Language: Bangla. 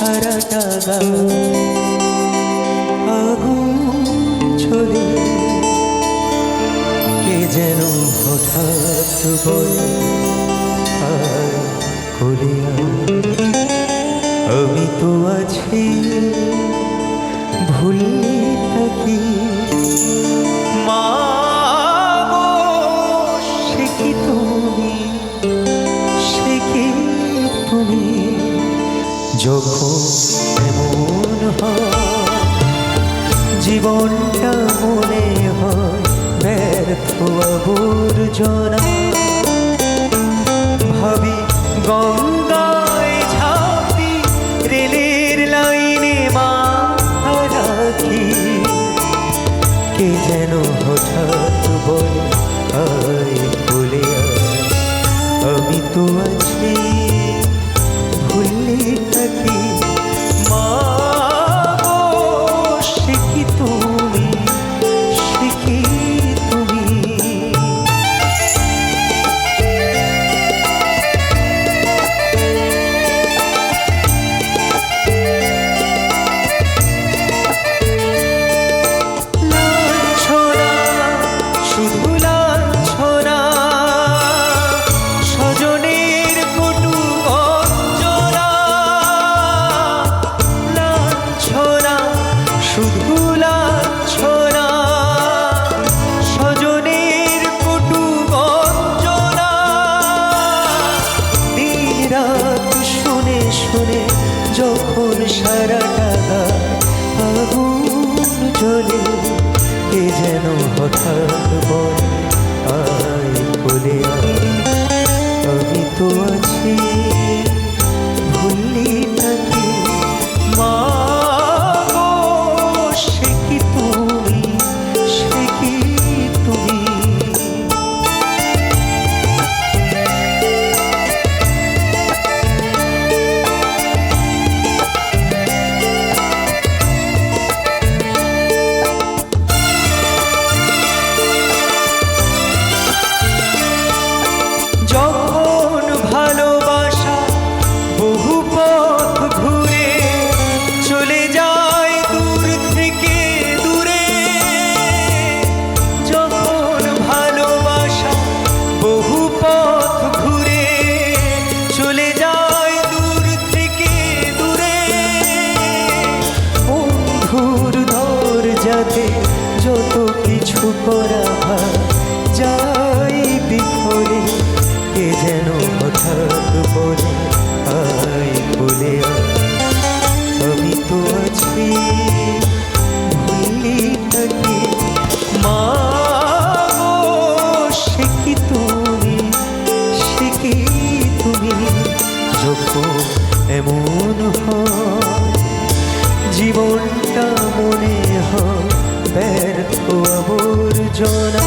সারাটা গায়ে আগুন ঝরে কে যেন হঠাৎ বলে আয় কোলে আয়। আমি তো আছি ভুলে থাকি মা গো, সে কি তুমি, সে কি তুমি যখন এমন হয় জীবনটা মনে হয় ব্যর্থ আবর্জনা। ভাবি গঙ্গায় ঝাঁপি রেলের লাইনে মাথা রাখি কে যেন হঠাৎ বলে আয় বলে আয়। আমি তো আছি ভুলে থাকি মা গো, সে কি তুমি, সে কি তুমি। লাঞ্ছনা, শুধু লাঞ্ছনা, স্বজনের কটু বঞ্চনা। লাঞ্ছনা, শুধু লাঞ্ছনা, স্বজনের কটু বঞ্চনা। দিন রাত শুনে শুনে যখন সারাটা গায়ে আগুন জ্বলে কে যেন হঠাৎ বলে আয় কোলে আয়। আমি তো আছি ভুলি থাকি মা গো, সে কি তুমি, সে কি তুমি। যখন ভালোবাসা বহু পথ ঘুরে চলে যায় দূর থেকে দূরে। যখন ভালোবাসা বহু পথ ঘুরে চলে যায় দূর থেকে দূরে। বন্ধুর দরজাতে যত কিছু করা হয় যাই বিফলে কে যেন হঠাৎ বলে আয় বলে আয়। আমি তো আছি ভুলি থাকি মা গো, সে কি তুমি, সে কি তুমি যখন এমন হয় জীবনটা মনে হয় ব্যর্থ আবর্জনা।